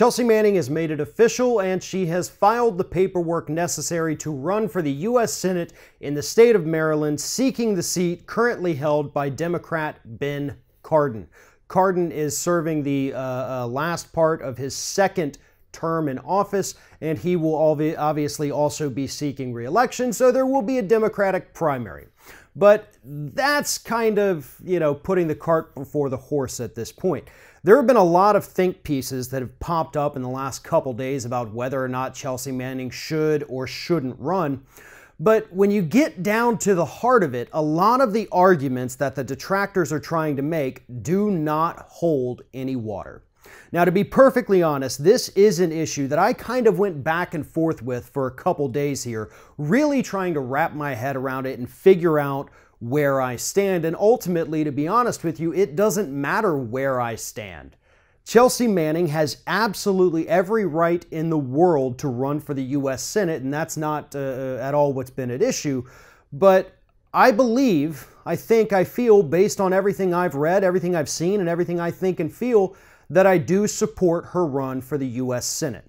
Chelsea Manning has made it official, and she has filed the paperwork necessary to run for the U.S. Senate in the state of Maryland, seeking the seat currently held by Democrat Ben Cardin. Cardin is serving the last part of his second term in office, and he will obviously also be seeking re-election, so there will be a Democratic primary. But that's kind of, putting the cart before the horse at this point. There have been a lot of think pieces that have popped up in the last couple days about whether or not Chelsea Manning should or shouldn't run. But when you get down to the heart of it, a lot of the arguments that the detractors are trying to make do not hold any water. Now, to be perfectly honest, this is an issue that I kind of went back and forth with for a couple days here, really trying to wrap my head around it and figure out where I stand. And ultimately, to be honest with you, it doesn't matter where I stand. Chelsea Manning has absolutely every right in the world to run for the U.S. Senate, and that's not at all what's been at issue. But I feel, based on everything I've read, everything I've seen, and everything I think and feel, that I do support her run for the U.S. Senate.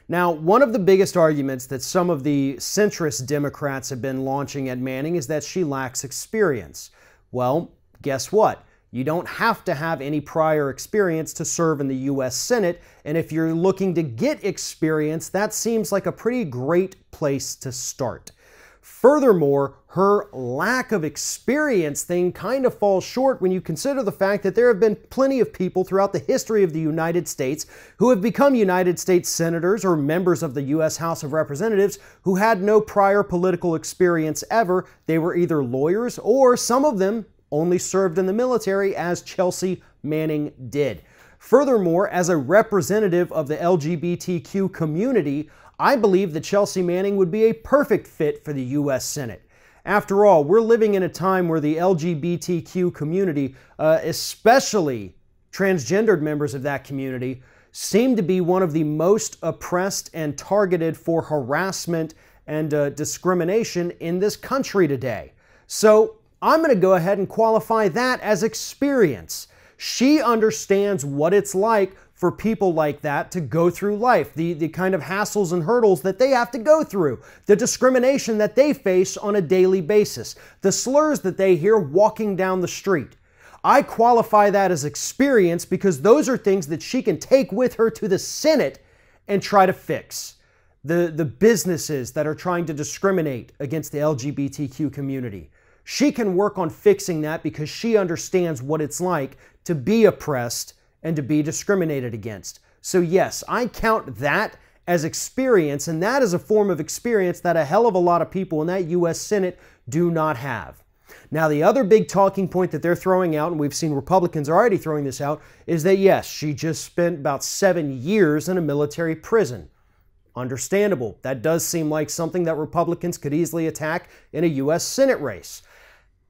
Now, one of the biggest arguments that some of the centrist Democrats have been launching at Manning is that she lacks experience. Well, guess what? You don't have to have any prior experience to serve in the U.S. Senate, and if you're looking to get experience, that seems like a pretty great place to start. Furthermore, her lack of experience thing kind of falls short when you consider the fact that there have been plenty of people throughout the history of the United States who have become United States senators or members of the U.S. House of Representatives who had no prior political experience ever. They were either lawyers or some of them only served in the military, as Chelsea Manning did. Furthermore, as a representative of the LGBTQ community, I believe that Chelsea Manning would be a perfect fit for the U.S. Senate. After all, we're living in a time where the LGBTQ community, especially transgendered members of that community, seem to be one of the most oppressed and targeted for harassment and discrimination in this country today. So I'm going to go ahead and qualify that as experience. She understands what it's like for people like that to go through life, the kind of hassles and hurdles that they have to go through, the discrimination that they face on a daily basis, the slurs that they hear walking down the street. I qualify that as experience because those are things that she can take with her to the Senate and try to fix. The businesses that are trying to discriminate against the LGBTQ community. She can work on fixing that because she understands what it's like to be oppressed and to be discriminated against. So yes, I count that as experience, and that is a form of experience that a hell of a lot of people in that U.S. Senate do not have. Now, the other big talking point that they're throwing out, and we've seen Republicans already throwing this out, is that yes, she just spent about 7 years in a military prison. Understandable. That does seem like something that Republicans could easily attack in a U.S. Senate race.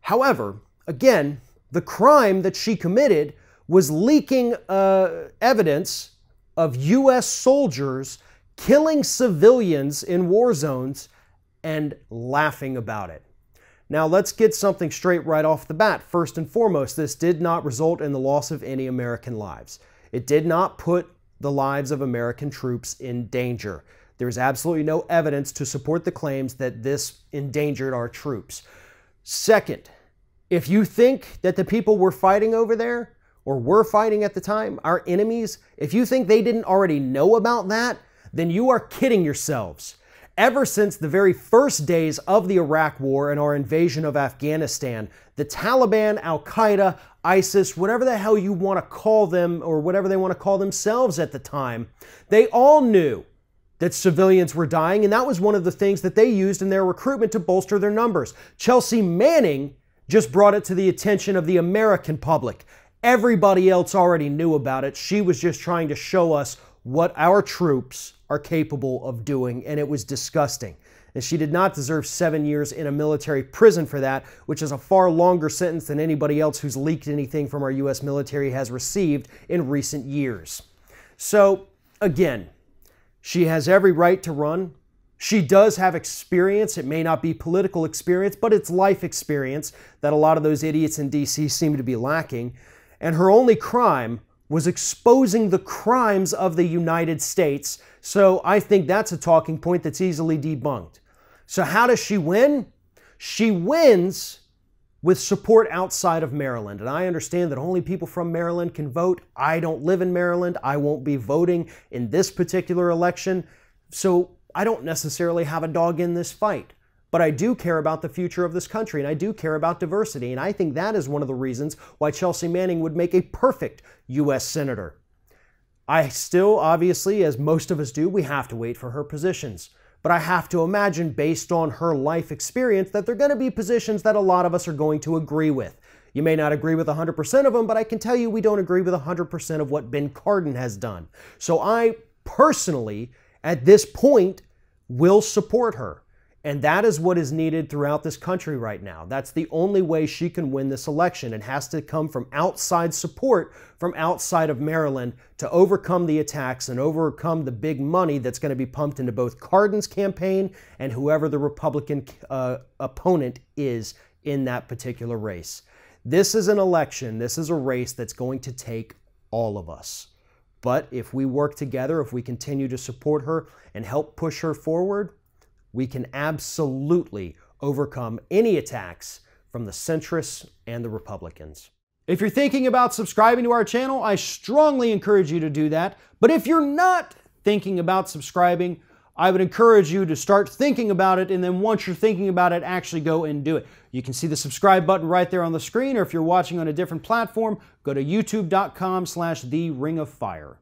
However, again, the crime that she committed was leaking evidence of U.S. soldiers killing civilians in war zones and laughing about it. Now, let's get something straight right off the bat. First and foremost, this did not result in the loss of any American lives. It did not put the lives of American troops in danger. There's absolutely no evidence to support the claims that this endangered our troops. Second, if you think that the people we're fighting over there, or were fighting at the time, our enemies, if you think they didn't already know about that, then you are kidding yourselves. Ever since the very first days of the Iraq War and our invasion of Afghanistan, the Taliban, Al-Qaeda, ISIS, whatever the hell you want to call them, or whatever they want to call themselves at the time, they all knew that civilians were dying, and that was one of the things that they used in their recruitment to bolster their numbers. Chelsea Manning just brought it to the attention of the American public. Everybody else already knew about it. She was just trying to show us what our troops are capable of doing, and it was disgusting. And she did not deserve 7 years in a military prison for that, which is a far longer sentence than anybody else who's leaked anything from our U.S. military has received in recent years. So, again, she has every right to run. She does have experience. It may not be political experience, but it's life experience that a lot of those idiots in D.C. seem to be lacking. And her only crime was exposing the crimes of the United States. So I think that's a talking point that's easily debunked. So how does she win? She wins with support outside of Maryland. And I understand that only people from Maryland can vote. I don't live in Maryland. I won't be voting in this particular election. So I don't necessarily have a dog in this fight. But I do care about the future of this country, and I do care about diversity. And I think that is one of the reasons why Chelsea Manning would make a perfect U.S. Senator. I still, obviously, as most of us do, we have to wait for her positions. But I have to imagine, based on her life experience, that they're going to be positions that a lot of us are going to agree with. You may not agree with 100% of them, but I can tell you we don't agree with 100% of what Ben Cardin has done. So I personally, at this point, will support her. And that is what is needed throughout this country right now. That's the only way she can win this election. It has to come from outside support from outside of Maryland to overcome the attacks and overcome the big money that's going to be pumped into both Cardin's campaign and whoever the Republican opponent is in that particular race. This is an election, this is a race that's going to take all of us. But if we work together, if we continue to support her and help push her forward, we can absolutely overcome any attacks from the centrists and the Republicans. If you're thinking about subscribing to our channel, I strongly encourage you to do that. But if you're not thinking about subscribing, I would encourage you to start thinking about it, and then once you're thinking about it, actually go and do it. You can see the subscribe button right there on the screen, or if you're watching on a different platform, go to youtube.com/TheRingOfFire.